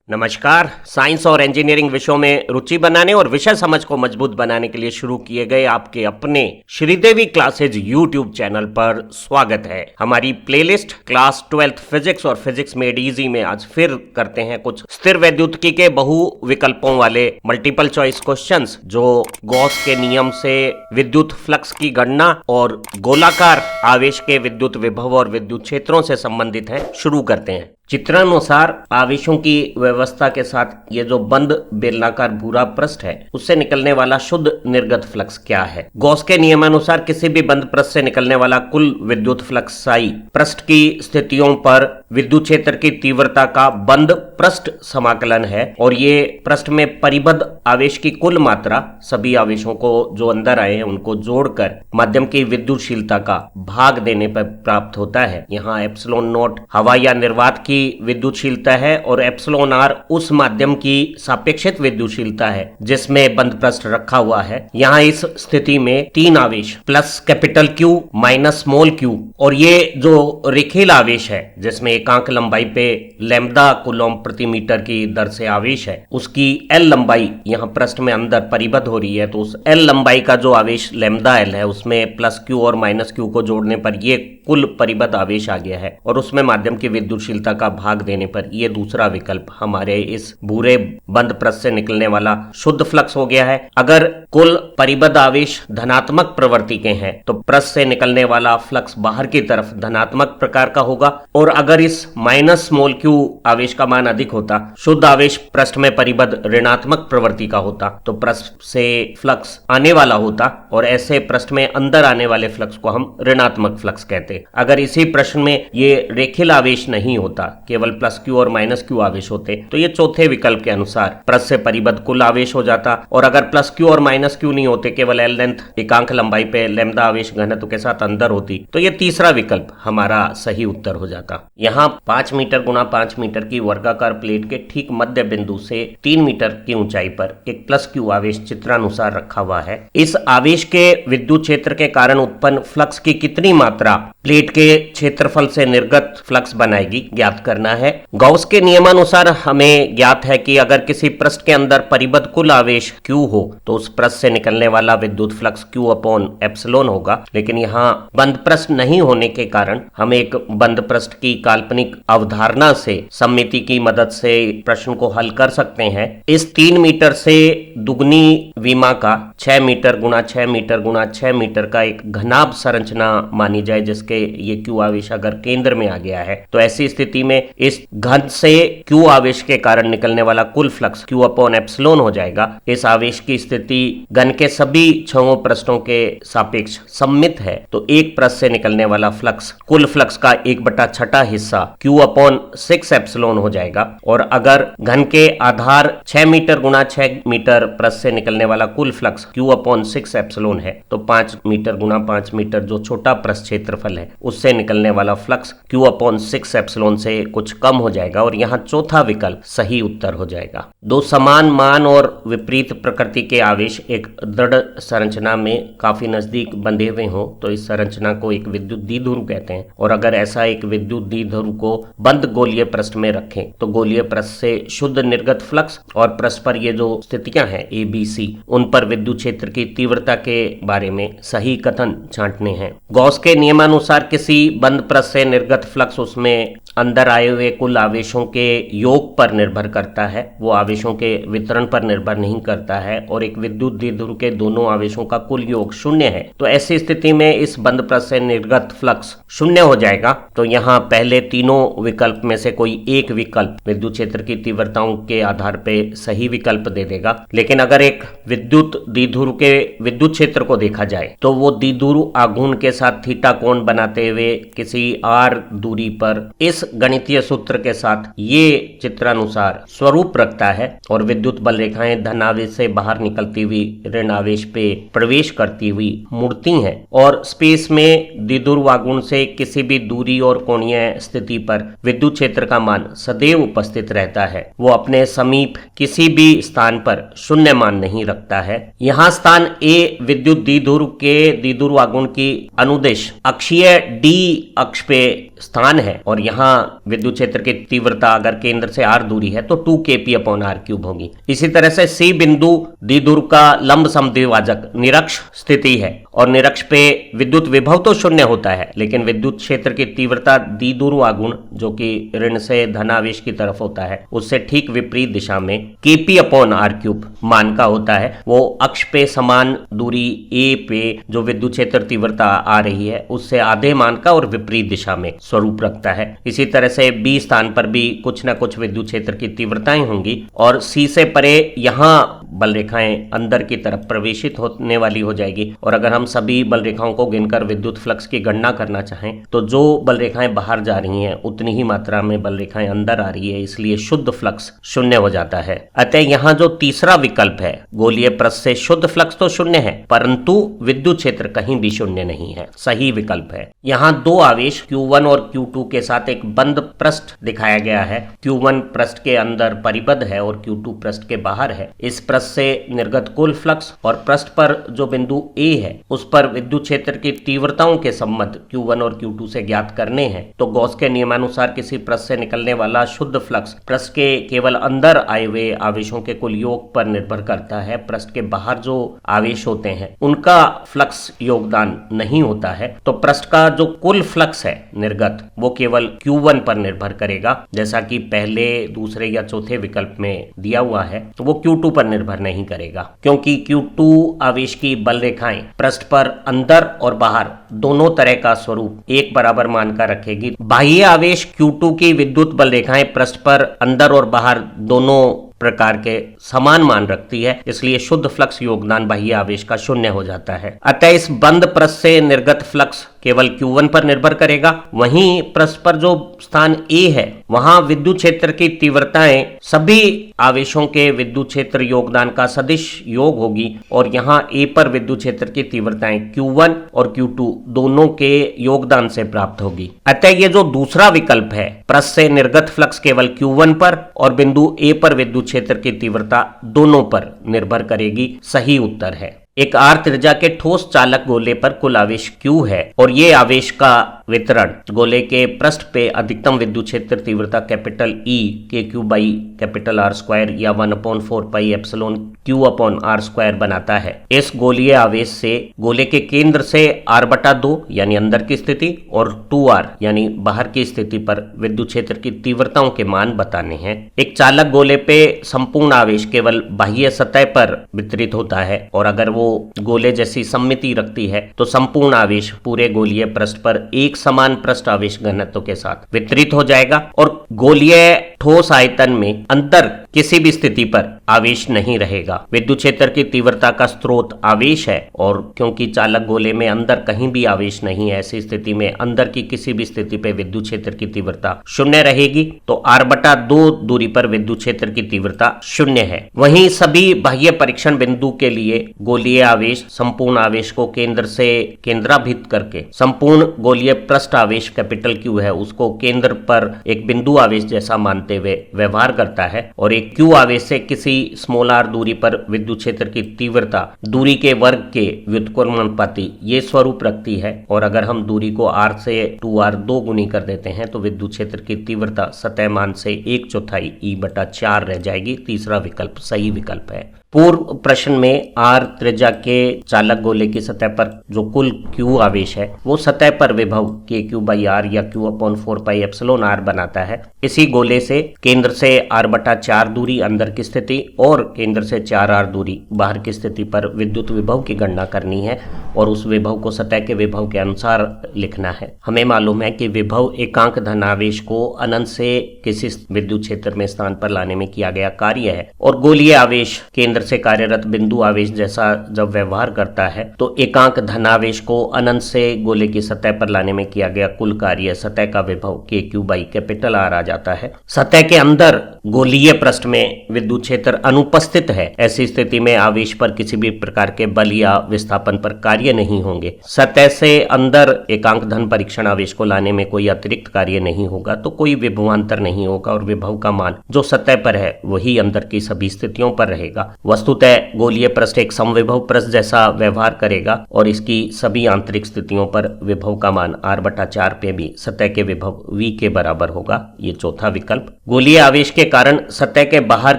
नमस्कार। साइंस और इंजीनियरिंग विषयों में रुचि बनाने और विषय समझ को मजबूत बनाने के लिए शुरू किए गए आपके अपने श्रीदेवी क्लासेज यूट्यूब चैनल पर स्वागत है। हमारी प्लेलिस्ट क्लास 12th फिजिक्स और फिजिक्स मेड इजी में आज फिर करते हैं कुछ स्थिर वैद्युतिकी के बहु विकल्पों वाले मल्टीपल चॉइस क्वेश्चंस जो गॉस के नियम से विद्युत फ्लक्स की गणना और गोलाकार आवेश के विद्युत विभव और विद्युत क्षेत्रों से संबंधित है। शुरू करते हैं। चित्रानुसार आवेशों की व्यवस्था के साथ ये जो बंद बेलनाकार भूरा पृष्ठ है उससे निकलने वाला शुद्ध निर्गत फ्लक्स क्या है। गॉस के नियमानुसार किसी भी बंद पृष्ठ से निकलने वाला कुल विद्युत फ्लक्स साई पृष्ठ की स्थितियों पर विद्युत क्षेत्र की तीव्रता का बंद पृष्ठ समाकलन है और ये पृष्ठ में परिबद्ध आवेश की कुल मात्रा सभी आवेशों को जो अंदर आए हैं उनको जोड़कर माध्यम की विद्युतशीलता का भाग देने पर प्राप्त होता है। यहाँ एप्सिलॉन नॉट हवा या निर्वात की विद्युतशीलता है और एप्सिलॉन आर उस माध्यम की सापेक्षित विद्युतशीलता है जिसमें बंद पृष्ठ रखा हुआ है। यहाँ इस स्थिति में तीन आवेश plus capital Q minus small Q और ये जो रेखीय आवेश है जिसमें एकांक लंबाई पे लैम्ब्डा कूलॉम प्रति मीटर की दर से आवेश है उसकी एल लंबाई यहाँ पृष्ठ में अंदर परिबद्ध हो रही है। तो उस एल लंबाई का जो आवेश लैम्ब्डा एल है उसमें प्लस क्यू और माइनस क्यू को जोड़ने पर ये कुल परिबद्ध आवेश आ गया है और उसमें माध्यम की विद्युतशीलता का भाग देने पर ये दूसरा विकल्प हमारे इस भूरे बंद पृष्ठ से निकलने वाला शुद्ध फ्लक्स हो गया है। अगर कुल परिबद्ध आवेश धनात्मक प्रवृत्ति के हैं तो पृष्ठ से निकलने वाला फ्लक्स बाहर की तरफ धनात्मक प्रकार का होगा और अगर इस माइनस स्मॉल क्यू आवेश का मान अधिक होता, शुद्ध आवेश पृष्ठ में परिबद्ध ऋणात्मक प्रवृत्ति का होता तो पृष्ठ से फ्लक्स आने वाला होता और ऐसे पृष्ठ में अंदर आने वाले फ्लक्स को हम ऋणात्मक फ्लक्स कहते। अगर इसी प्रश्न में ये रेखीय आवेश नहीं होता, केवल प्लस क्यू और माइनस क्यू आवेश होते तो ये चौथे विकल्प के अनुसार पृष्ठ से परिबद्ध कुल आवेश हो जाता और अगर प्लस क्यू और माइनस क्यू नहीं होते, केवल एल लेंथ एकांक लंबाई पे लैम्ब्डा आवेश घनत्व के साथ अंदर होती तो ये तीसरा विकल्प हमारा सही उत्तर हो जाता। यहाँ 5 मीटर गुना 5 मीटर की वर्गाकार प्लेट के ठीक मध्य बिंदु से 3 मीटर की ऊंचाई पर एक प्लस क्यू आवेश चित्रानुसार रखा हुआ है। इस आवेश के विद्युत क्षेत्र के कारण उत्पन्न फ्लक्स की कितनी मात्रा प्लेट के क्षेत्रफल से निर्गत फ्लक्स बनाएगी ज्ञात करना है। गॉस के नियमानुसार हमें ज्ञात है कि अगर किसी पृष्ठ के अंदर परिबद्ध कुल आवेश Q हो तो उस पृष्ठ से निकलने वाला विद्युत फ्लक्स Q अपॉन एप्सिलॉन होगा। लेकिन यहाँ बंद पृष्ठ नहीं होने के कारण हम एक बंद पृष्ठ की काल्पनिक अवधारणा से सममिति की मदद से प्रश्न को हल कर सकते हैं। इस 3 मीटर से दुगनी विमा का 6 मीटर गुना 6 मीटर गुना 6 मीटर का एक घनाभ संरचना मानी जाए जिसके ये Q आवेश अगर केंद्र में आ गया है तो ऐसी स्थिति में इस घन से Q आवेश के कारण निकलने वाला कुल फ्लक्स Q अपॉन एप्सिलॉन हो जाएगा। इस आवेश की स्थिति घन के सभी 6 पृष्ठों के सापेक्ष सममित है तो एक पृष्ठ से निकलने वाला फ्लक्स कुल फ्लक्स का 1/6 हिस्सा Q अपॉन 6 एप्सिलॉन हो जाएगा और अगर घन के आधार 6 मीटर गुना 6 मीटर पृष्ठ से निकलने वाला कुल फ्लक्स Q अपॉन 6 एप्सिलॉन है तो 5 मीटर गुना 5 मीटर जो छोटा पृष्ठ क्षेत्रफल है उससे निकलने वाला फ्लक्स Q अपॉन 6 एप्सिलॉन से कुछ कम हो जाएगा और यहाँ चौथा विकल्प सही उत्तर हो जाएगा। दो समान मान और विपरीत प्रकृति के आवेश एक दृढ़ संरचना में काफी नजदीक बंधे हुए हो तो इस संरचना को एक विद्युत द्विध्रुव कहते हैं और अगर ऐसा एक विद्युत द्विध्रुव को बंद गोलीय पृष्ठ में रखें तो गोलीय पृष्ठ से शुद्ध निर्गत फ्लक्स और पृष्ठ पर ये जो स्थितियां हैं ABC उन पर विद्युत क्षेत्र की तीव्रता के बारे में सही कथन छांटने हैं। गॉस के नियमानुसार किसी बंद पृष्ठ से निर्गत फ्लक्स उसमें अंदर आए हुए कुल आवेशों के योग पर निर्भर करता है, वो आवेशों के वितरण पर निर्भर नहीं करता है और एक विद्युत द्विध्रुव के दोनों आवेशों का कुल योग 0 है तो ऐसी स्थिति में इस बंद पृष्ठ से निर्गत फ्लक्स 0 हो जाएगा। तो यहाँ पहले तीनों विकल्प में से कोई एक विकल्प विद्युत क्षेत्र की तीव्रताओं के आधार पर सही विकल्प दे देगा। लेकिन अगर एक विद्युत द्विध्रुव के विद्युत क्षेत्र को देखा जाए तो वो द्विध्रुव आघूर्ण के साथ थीटा कोण बनाते हुए किसी r दूरी पर इस गणितीय सूत्र के साथ ये चित्रानुसार स्वरूप रखता है और विद्युत बल रेखाएं धन आवेश से बाहर निकलती हुई ऋण आवेश पे प्रवेश करती हुई मुड़ती हैं और स्पेस में द्विध्रुव आघूर्ण से किसी भी दूरी और कोणीय स्थिति पर विद्युत क्षेत्र का मान सदैव उपस्थित रहता है। वो अपने समीप किसी भी स्थान पर 0 मान नहीं रखता है। यहाँ स्थान A विद्युत द्विध्रुव के द्विध्रुव आघूर्ण की अनुदिश अक्षीय D अक्ष पे स्थान है और यहाँ विद्युत क्षेत्र की तीव्रता अगर केंद्र से r दूरी है तो 2 kp/r³ होगी। इसी तरह से C बिंदु द्विध्रुव का लंब समद्विभाजक निरक्ष स्थिति है और निरक्ष पे विद्युत विभव तो शून्य होता है, लेकिन विद्युत क्षेत्र की तीव्रता द्विध्रुव आघूर्ण जो कि ऋण से धनावेश की तरफ होता है उससे ठीक विपरीत दिशा में kp/r³ मान का होता है। वो अक्ष पे समान दूरी a पे जो विद्युत क्षेत्र तीव्रता आ रही है उससे आधे मान का और विपरीत दिशा में स्वरूप रखता है। इसी तरह से B स्थान पर भी कुछ न कुछ विद्युत क्षेत्र की तीव्रताएं होंगी और C से परे यहाँ बल रेखाएं अंदर की तरफ प्रवेशित होने वाली हो जाएगी। और अगर हम सभी बल रेखाओं को गिनकर विद्युत फ्लक्स की गणना करना चाहें तो जो बल रेखाएं बाहर जा रही हैं उतनी ही मात्रा में बल रेखाएं अंदर आ रही है, इसलिए शुद्ध फ्लक्स शून्य हो जाता है। अतः यहाँ जो तीसरा विकल्प है गोलीय पृष्ठ से शुद्ध फ्लक्स तो शून्य है परंतु विद्युत क्षेत्र कहीं भी शून्य नहीं है, सही विकल्प है। यहाँ दो आवेश Q1 और Q2 के साथ एक बंद पृष्ठ दिखाया गया है। Q1 पृष्ठ के अंदर परिबद्ध है और Q2 पृष्ठ के बाहर है। इस पृष्ठ से निर्गत कुल फ्लक्स और पृष्ठ पर जो बिंदु A है उस पर विद्युत क्षेत्र की तीव्रताओं के संबंध Q1 और Q2 से ज्ञात करने हैं। तो गॉस के नियमानुसार किसी पृष्ठ से निकलने वाला शुद्ध फ्लक्स पृष्ठ के केवल अंदर आए हुए आवेशों के कुल योग पर निर्भर करता है। पृष्ठ के बाहर जो आवेश होते हैं उनका फ्लक्स योगदान नहीं होता है। तो पृष्ठ का जो कुल फ्लक्स है निर्गत वो केवल Q1 पर निर्भर करेगा, जैसा कि पहले दूसरे या चौथे विकल्प में दिया हुआ है। तो वो Q2 पर निर्भर नहीं करेगा क्योंकि Q2 आवेश की बल रेखाएं पृष्ठ पर अंदर और बाहर दोनों तरह का स्वरूप एक बराबर मान का रखेगी। बाह्य आवेश Q2 की विद्युत बल रेखाएं पृष्ठ पर अंदर और बाहर दोनों प्रकार के समान मान रखती है, इसलिए शुद्ध फ्लक्स योगदान बाह्य आवेश का शून्य हो जाता है। अतः इस बंद पृष्ठ से निर्गत फ्लक्स केवल Q1 पर निर्भर करेगा। वहीं पृष्ठ पर जो स्थान A है वहां विद्युत क्षेत्र की तीव्रताएं सभी आवेशों के विद्युत क्षेत्र योगदान का सदिश योग होगी और यहाँ A पर विद्युत क्षेत्र की तीव्रताएं Q1 और Q2 दोनों के योगदान से प्राप्त होगी। अतः ये जो दूसरा विकल्प है पृष्ठ से निर्गत फ्लक्स केवल Q1 पर और बिंदु A पर विद्युत क्षेत्र की तीव्रता दोनों पर निर्भर करेगी, सही उत्तर है। एक r त्रिज्या के ठोस चालक गोले पर कुल आवेश Q है और ये आवेश का वितरण गोले के पृष्ठ पे अधिकतम विद्युत क्षेत्र तीव्रता कैपिटल E KQ/R² या 1/4πε/Q/R² बनाता है। इस गोलीय आवेश से गोले के केंद्र से r/2 यानी अंदर की स्थिति और 2r यानी बाहर की स्थिति पर विद्युत क्षेत्र की तीव्रताओं के मान बताने हैं। एक चालक गोले पे संपूर्ण आवेश केवल बाह्य सतह पर वितरित होता है और अगर वो गोले जैसी सममिति रखती है तो संपूर्ण आवेश पूरे गोलीय पृष्ठ पर एक समान पृष्ठ आवेश घनत्व के साथ वितरित हो जाएगा और गोलीय ठोस आयतन में अंदर किसी भी स्थिति पर आवेश नहीं रहेगा। विद्युत क्षेत्र की तीव्रता का स्रोत आवेश है और क्योंकि चालक गोले में अंदर कहीं भी आवेश नहीं है, ऐसी स्थिति में अंदर की किसी भी स्थिति पे विद्युत क्षेत्र की तीव्रता शून्य रहेगी। तो r/2 दूरी पर विद्युत क्षेत्र की तीव्रता शून्य है। वहीं सभी बाह्य परीक्षण बिंदु के लिए गोलीय आवेश संपूर्ण आवेश को केंद्र से केंद्राभित करके संपूर्ण गोलीय पृष्ठ आवेश कैपिटल Q है उसको केंद्र पर एक बिंदु आवेश जैसा मानते हुए व्यवहार करता है और एक Q आवेश से किसी स्मॉल r दूरी पर विद्युत क्षेत्र की तीव्रता दूरी के वर्ग के व्युत्क्रमानुपाती ये स्वरूप रखती है। और अगर हम दूरी को r से 2r 2 गुनी कर देते हैं तो विद्युत क्षेत्र की तीव्रता सतह मान से 1/4 E/4 रह जाएगी। तीसरा विकल्प सही विकल्प है। पूर्व प्रश्न में r त्रिज्या के चालक गोले की सतह पर जो कुल Q आवेश है वो सतह पर विभव KQ/R या Q/4πε/R बनाता है। इसी गोले से केंद्र से r/4 दूरी अंदर की स्थिति और केंद्र से 4r दूरी बाहर की स्थिति पर विद्युत विभव की गणना करनी है और उस विभव को सतह के विभव के अनुसार लिखना है। हमें मालूम है कि विभव एकांक धनावेश को अनंत से किसी विद्युत क्षेत्र में स्थान पर लाने में किया गया कार्य है और गोलीय आवेश केंद्र से कार्यरत बिंदु आवेश जैसा जब व्यवहार करता है तो एकांक धनावेश को अनंत से गोले की सतह पर लाने में किया गया कुल कार्य सतह का विभव KQ/R आ जाता है। सतह के अंदर गोलीय पृष्ठ में विद्युत क्षेत्र अनुपस्थित है, ऐसी स्थिति में आवेश पर किसी भी प्रकार के बल या विस्थापन पर कार्य नहीं होंगे। सतह से अंदर एकांक धन परीक्षण आवेश को लाने में कोई अतिरिक्त कार्य नहीं होगा तो कोई विभवांतर नहीं होगा और विभव का मान जो सतह पर है वही अंदर की सभी स्थितियों पर रहेगा। वस्तुतः गोलीय पृष्ठ एक समविभव पृष्ठ जैसा व्यवहार करेगा और इसकी सभी आंतरिक स्थितियों पर विभव का मान r/4 पे भी सतह के विभव v के बराबर होगा। ये चौथा विकल्प। गोलीय आवेश के कारण सतह के बाहर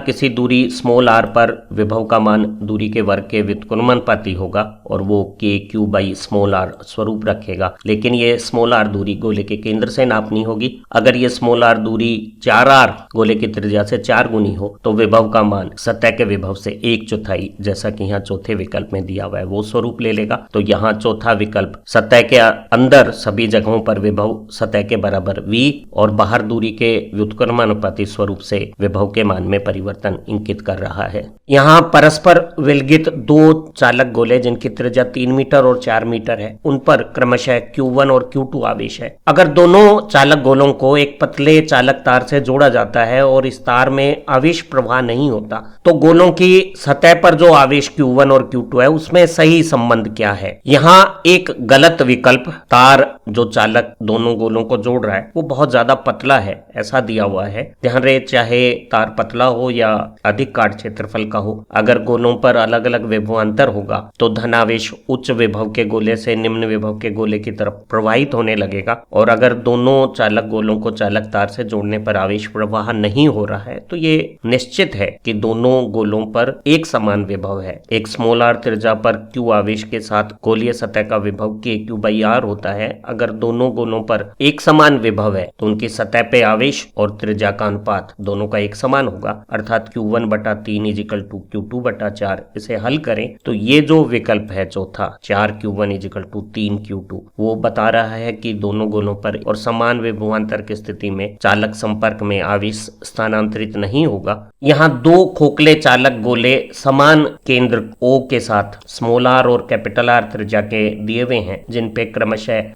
किसी दूरी r पर विभव का मान दूरी के वर्ग के व्युत्क्रमानुपाती होगा और वो kq/r स्वरूप रखेगा। लेकिन ये r दूरी गोले के केंद्र से नापनी होगी। अगर ये r दूरी 4r गोले की त्रिज्या से 4 गुनी हो तो विभव का मान सतह के विभव से 1/4 जैसा कि यहाँ चौथे विकल्प में दिया हुआ है वो स्वरूप ले लेगा। तो यहाँ चौथा विकल्प सतह के अंदर सभी जगहों पर विभव सतह के बराबर v और बाहर दूरी के व्युत्क्रमानुपाती स्वरूप से विभव के मान में परिवर्तन इंगित कर रहा है। यहाँ परस्पर विलगित दो चालक गोले जिनकी त्रिज्या 3 मीटर और 4 मीटर है उन पर क्रमशः Q1 और Q2 आवेश है। अगर दोनों चालक गोलों को एक पतले चालक तार से जोड़ा जाता है और इस तार में आवेश प्रवाह नहीं होता तो गोलों की सतह पर जो आवेश Q1 और Q2 है उसमें सही संबंध क्या है। यहाँ एक गलत विकल्प तार जो चालक दोनों गोलों को जोड़ रहा है वो बहुत ज्यादा पतला है ऐसा दिया हुआ है। ध्यान रहे चाहे तार पतला हो या अधिक काट क्षेत्रफल का हो, अगर गोलों पर अलग अलग विभवांतर होगा तो धन आवेश उच्च विभव के गोले से निम्न विभव के गोले की तरफ प्रवाहित होने लगेगा और अगर दोनों चालक गोलों को चालक तार से जोड़ने पर आवेश प्रवाह नहीं हो रहा है तो ये निश्चित है कि दोनों गोलों पर एक समान विभव है। एक r त्रिज्या पर Q आवेश के साथ गोलीय सतह का विभव kq/r होता है। अगर दोनों गोलों पर एक समान विभव है तो उनकी सतह पे आवेश और त्रिज्या का अनुपात दोनों का एक समान होगा अर्थात Q1/3 = Q2/4। इसे हल करें तो ये जो विकल्प है चौथा 4Q1 = 3Q2 वो बता रहा है कि दोनों गोलों पर और समान विभवांतर की स्थिति में चालक संपर्क में आवेश स्थानांतरित नहीं होगा। यहाँ दो खोखले चालक गोले समान केंद्र O के साथ r और R त्रिज्या के दिए हुए हैं जिन पे क्रमशः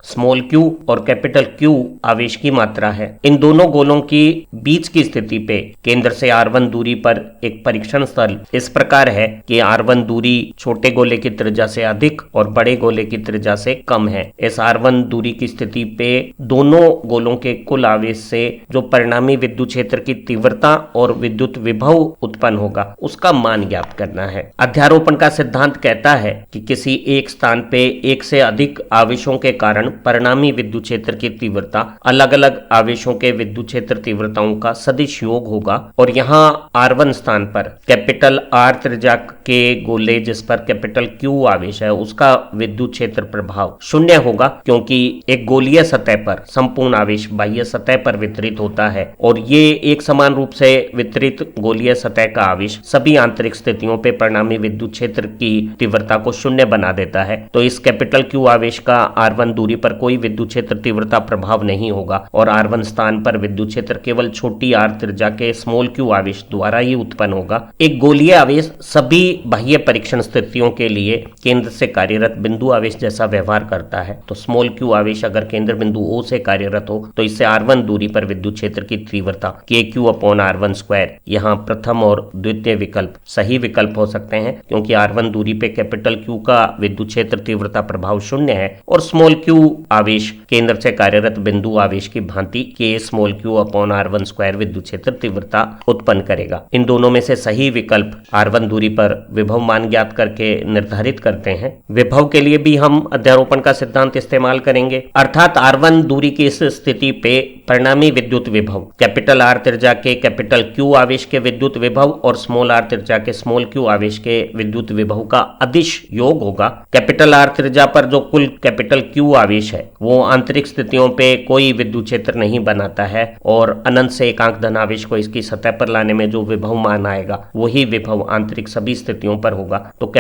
q और Q आवेश की मात्रा है। इन दोनों गोलों की बीच की स्थिति पे केंद्र से r1 दूरी पर एक परीक्षण स्थल इस प्रकार है कि r1 दूरी छोटे गोले की त्रिज्या से अधिक और बड़े गोले की त्रिज्या से कम है। इस r1 दूरी की स्थिति पे दोनों गोलों के कुल आवेश से जो परिणामी विद्युत क्षेत्र की तीव्रता और विद्युत विभव उत्पन्न होगा उसका मान ज्ञात करना है। अध्यारोपण का सिद्धांत कहता है कि किसी एक स्थान पे एक से अधिक आवेशों के कारण परिणामी विद्युत क्षेत्र की तीव्रता अलग अलग आवेशों के विद्युत क्षेत्र तीव्रताओं का सदिश योग होगा और यहाँ R1 स्थान पर R त्रिज्या के गोले जिस पर Q आवेश है उसका विद्युत क्षेत्र प्रभाव 0 होगा क्योंकि एक गोलीय सतह पर संपूर्ण आवेश बाह्य सतह पर वितरित होता है और ये एक समान रूप से वितरित गोलीय सतह का आवेश सभी आंतरिक स्थितियों पे परिणामी विद्युत क्षेत्र की तीव्रता को 0 बना देता है। तो इस Q आवेश का R1 दूरी पर कोई विद्युत क्षेत्र तीव्रता प्रभाव नहीं होगा और R1 स्थान पर विद्युत क्षेत्र केवल छोटी r त्रिज्या के q आवेश द्वारा ही उत्पन्न होगा। एक गोलीय आवेश सभी बाह्य परीक्षण स्थितियों के लिए केंद्र से कार्यरत बिंदु आवेश जैसा व्यवहार करता है। तो q आवेश अगर केंद्र बिंदु O से कार्यरत हो तो इससे R1 दूरी पर विद्युत क्षेत्र की तीव्रता kq/r1² यहाँ प्रथम और द्वितीय विकल्प सही विकल्प हो सकते हैं क्योंकि R1 दूरी पे Q का विद्युत क्षेत्र तीव्रता प्रभाव 0 है और q आवेश केंद्र से कार्यरत बिंदु आवेश की भांति k/r1² विद्युत क्षेत्र तीव्रता उत्पन्न करेगा। इन दोनों में से सही विकल्प R1 दूरी पर विभव मान ज्ञात करके निर्धारित करते हैं। विभव के लिए भी हम अध्यारोपण का सिद्धांत इस्तेमाल करेंगे अर्थात R1 दूरी की इस स्थिति पे परिणामी विद्युत विभव R त्रिज्या के Q आवेश के विद्युत विभव और r त्रिज्या के q आवेश के विद्युत विभव का अदिश योग होगा। R त्रिज्या पर जो कुल Q आवेश है वो आंतरिक स्थितियों पे कोई विद्युत क्षेत्र नहीं बनाता है और अनंत से एकांक धन आवेश को इसकी सतह पर लाने में जो विभव मान आएगा वही विभव आंतरिक सभी स्थितियों पर होगा। तो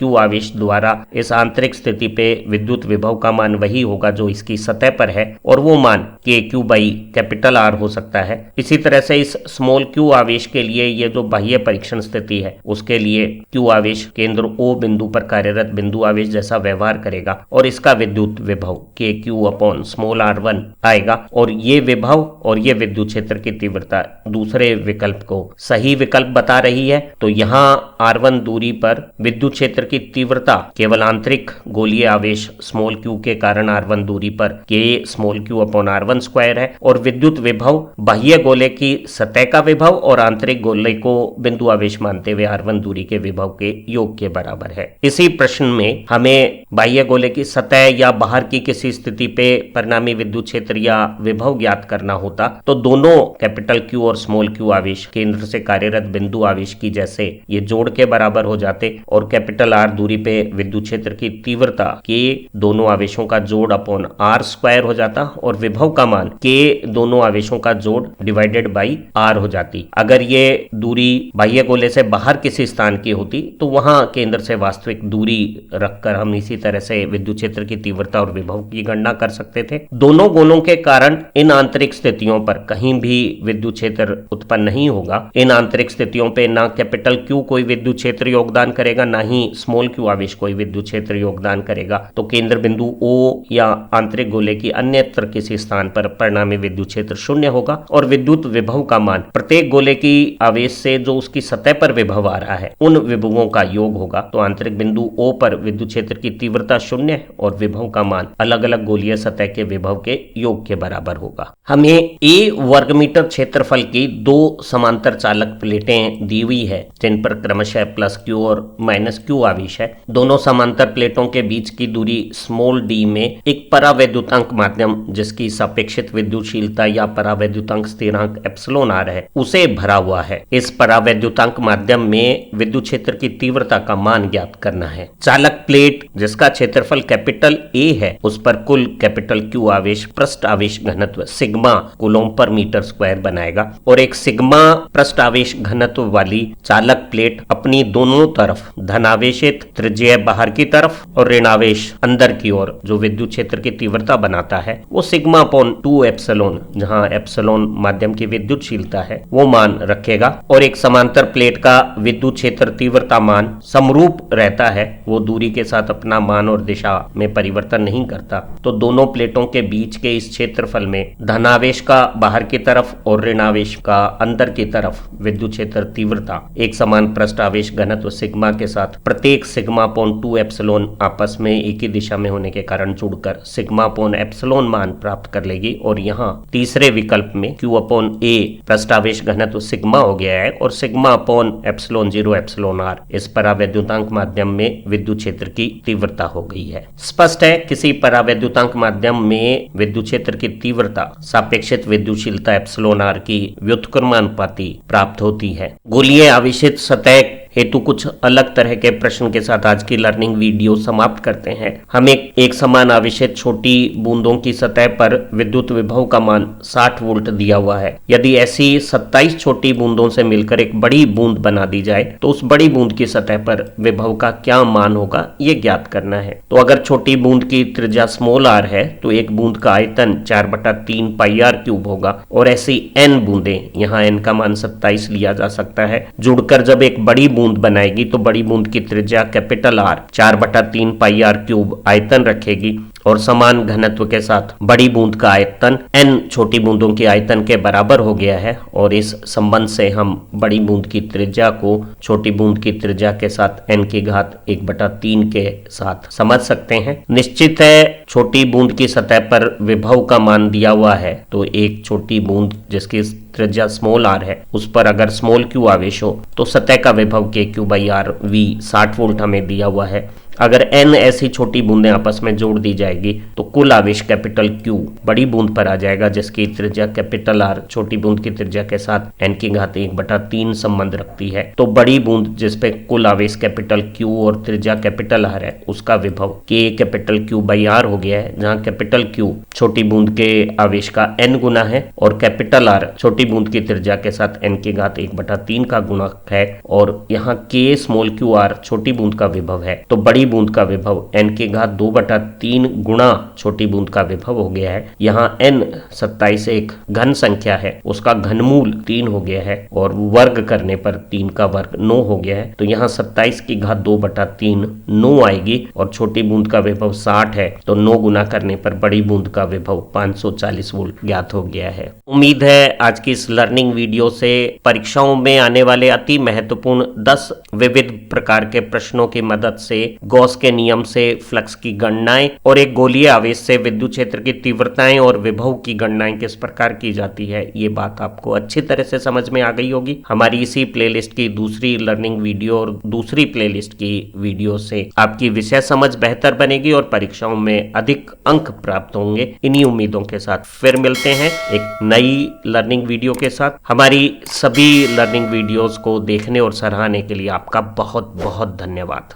Q आवेश द्वारा इस आंतरिक स्थिति पे विद्युत विभव का मान वही होगा जो इसकी सतह पर है और वो मान kq/R हो सकता है। इसी तरह से इस q आवेश के लिए ये जो बाह्य परीक्षण स्थिति है उसके लिए Q आवेश केंद्र O बिंदु पर कार्यरत बिंदु आवेश जैसा व्यवहार करेगा और इसका विद्युत विभव kq/r1 आएगा और ये विभव और ये विद्युत क्षेत्र की तीव्रता दूसरे विकल्प को सही विकल्प बता रही है। तो यहाँ R1 दूरी पर विद्युत क्षेत्र की तीव्रता केवल आंतरिक गोलीय आवेश q के कारण R1 दूरी पर k/r1² है और विद्युत विभव बाह्य गोले की सतह का विभव और आंतरिक गोले को बिंदु आवेश मानते व्यवहारवन दूरी के विभव के योग के बराबर है। इसी प्रश्न में हमें बाह्य गोले की सतह या बाहर की किसी स्थिति पे परिणामी विद्युत क्षेत्र या विभव ज्ञात करना होता तो दोनों कैपिटल क्यू और स्मॉल क्यू आवेश केंद्र से कार्यरत बिंदु आवेश की जैसे ये जोड़ के बराबर हो जाते और कैपिटल आर दूरी पे विद्युत क्षेत्र की तीव्रता के दोनों आवेशों का जोड़ अपॉन आर स्क्वायर हो जाता और विभव का मान के दोनों आवेशों का जोड़ डिवाइडेड बाई आर हो जाती। अगर ये दूरी बाह्य गोले से बाहर किसी स्थान की होती तो वहां केंद्र से वास्तविक दूरी रखकर हम इसी तरह से विद्युत क्षेत्र की तीव्रता और विभव की गणना कर सकते थे। दोनों गोलों के कारण इन आंतरिक स्थितियों पर कहीं भी विद्युत क्षेत्र उत्पन्न नहीं होगा। इन आंतरिक स्थितियों पे ना कैपिटल क्यू कोई विद्युत क्षेत्र योगदान करेगा, ना ही स्मॉल क्यू आवेश कोई विद्युत क्षेत्र योगदान करेगा। तो केंद्र बिंदु O या आंतरिक गोले की अन्यत्र किसी स्थान पर परिणामी विद्युत क्षेत्र शून्य होगा और विद्युत विभव का मान प्रत्येक गोले की आवेश से जो उसकी सतह पर विभव आ रहा है उन विभवों का योग होगा। तो आंतरिक बिंदु O पर विद्युत क्षेत्र की तीव्रता शून्य और विभव का मान अलग अलग गोलीय सतह के विभव के योग के बराबर होगा। हमें A वर्ग मीटर क्षेत्रफल की दो समांतर चालक प्लेटें दी हुई है जिन पर क्रमशः प्लस क्यू और माइनस क्यू आवेश है। दोनों समांतर प्लेटों के बीच की दूरी स्मॉल डी में एक परावैद्युतांक माध्यम जिसकी सापेक्षित विद्युतशीलता या परावैद्युतांक स्थिरांक एप्सिलॉन आर है उसे भरा हुआ है। इस परावैद्युतांक माध्यम में विद्युत क्षेत्र की तीव्रता का मान ज्ञात करना है। चालक प्लेट जिसका क्षेत्रफल कैपिटल ए है उस पर कुल कैपिटल क्यू आवेश पृष्ठ आवेश घनत्व सिग्मा कूलॉम पर मीटर स्क्वायर बनाएगा और एक सिग्मा पृष्ठ आवेश घनत्व वाली चालक प्लेट अपनी दोनों तरफ धनावेशित त्रिज्या बाहर की तरफ और ऋणावेश अंदर की ओर जो विद्युत क्षेत्र की तीव्रता बनाता है वो सिग्मा अपॉन 2 एप्सिलॉन जहां एप्सिलॉन माध्यम की विद्युतशीलता है वो मान रखेगा और एक समांतर प्लेट का विद्युत क्षेत्र तीव्रता मान समरूप रहता है, वो दूरी के साथ अपना मान और दिशा में परिवर्तन नहीं करता। तो दोनों प्लेटों के बीच के इस क्षेत्रफल में धनावेश का बाहर की तरफ और ऋणावेश का अंदर की तरफ विद्युत क्षेत्र तीव्रता एक समान पृष्ठ आवेश घनत्व सिग्मा के साथ प्रत्येक सिग्मा अपॉन 2 एप्सिलॉन आपस में एक ही दिशा में होने के कारण जुड़कर सिग्मा अपॉन एप्सिलॉन मान प्राप्त कर लेगी और यहाँ तीसरे विकल्प में Q अपॉन A पृष्ठ आवेश घनत्व सिग्मा हो गया है और sigma upon epsilon 0 epsilon R इस परावैद्युतांक माध्यम में विद्युत क्षेत्र की तीव्रता हो गई है। स्पष्ट है किसी परावैद्युतांक माध्यम में विद्युत क्षेत्र की तीव्रता सापेक्षित विद्युतशीलता एप्सिलॉन R की व्युत्क्रमानुपाती प्राप्त होती है। गोलीय आवेशित सतह हेतु कुछ अलग तरह के प्रश्न के साथ आज की लर्निंग वीडियो समाप्त करते हैं। हमें एक समान आवेशित छोटी बूंदों की सतह पर विद्युत विभव का मान 60 वोल्ट दिया हुआ है। यदि ऐसी 27 छोटी बूंदों से मिलकर एक बड़ी बूंद बना दी जाए तो उस बड़ी बूंद की सतह पर विभव का क्या मान होगा ये ज्ञात करना है। तो अगर छोटी बूंद की त्रिज्या स्मॉल r है तो एक बूंद का आयतन 4/3 पाई r क्यूब होगा और ऐसी n बूंदें, यहाँ n का मान 27 लिया जा सकता है, जुड़कर जब एक बड़ी बूंद बनाएगी तो बड़ी बूंद की त्रिज्या कैपिटल R 4/3 पाई r क्यूब आयतन रखेगी और समान घनत्व के साथ बड़ी बूंद का आयतन n छोटी बूंदों की आयतन के बराबर हो गया है और इस संबंध से हम बड़ी बूंद की त्रिज्या को छोटी बूंद की त्रिज्या के साथ n की घात 1/3 के साथ समझ सकते हैं। निश्चित है छोटी बूंद की सतह पर विभव का मान दिया हुआ है तो एक छोटी बूंद जिसकी त्रिज्या स्मॉल r है उस पर अगर स्मॉल q आवेश हो तो सतह का विभव KQ/R V 60 वोल्ट हमें दिया हुआ है। अगर n ऐसी छोटी बूंदें आपस में जोड़ दी जाएगी तो कुल आवेश कैपिटल Q बड़ी बूंद पर आ जाएगा जिसकी त्रिज्या कैपिटल R छोटी बूंद की त्रिज्या के साथ n की घात 1/3 संबंध रखती है। तो बड़ी बूंद जिसपे कुल आवेश कैपिटल Q और त्रिज्या कैपिटल R है उसका विभव K कैपिटल Q/R हो गया है, जहाँ कैपिटल Q छोटी बूंद के आवेश का n गुना है और कैपिटल R छोटी बूंद की त्रिज्या के साथ n की घात 1/3 का गुणक है और यहाँ K स्मॉल QR छोटी बूंद का विभव है। तो बड़ी बूंद का विभव n की घात 2/3 गुणा छोटी बूंद का विभव हो गया है। यहाँ n 27 एक घन संख्या है, उसका घनमूल 3 हो गया है और वर्ग करने पर 3 का वर्ग 9 हो गया है। तो यहाँ 27 की घात 2/3 9 आएगी और छोटी बूंद का विभव 60 है तो 9 गुना करने पर बड़ी बूंद का विभव 540 वोल्ट ज्ञात हो गया है। उम्मीद है आज की इस लर्निंग वीडियो से परीक्षाओं में आने वाले अति महत्वपूर्ण 10 विविध प्रकार के प्रश्नों की मदद से गॉस के नियम से फ्लक्स की गणनाएं और एक गोलीय आवेश से विद्युत क्षेत्र की तीव्रताएं और विभव की गणनाएं किस प्रकार की जाती है, ये बात आपको अच्छी तरह से समझ में आ गई होगी। हमारी इसी प्लेलिस्ट की दूसरी लर्निंग वीडियो और दूसरी प्लेलिस्ट की वीडियो से आपकी विषय समझ बेहतर बनेगी और परीक्षाओं में अधिक अंक प्राप्त होंगे। इन्हीं उम्मीदों के साथ फिर मिलते हैं एक नई लर्निंग वीडियो के साथ। हमारी सभी लर्निंग वीडियोस को देखने और सराहने के लिए आपका बहुत बहुत धन्यवाद।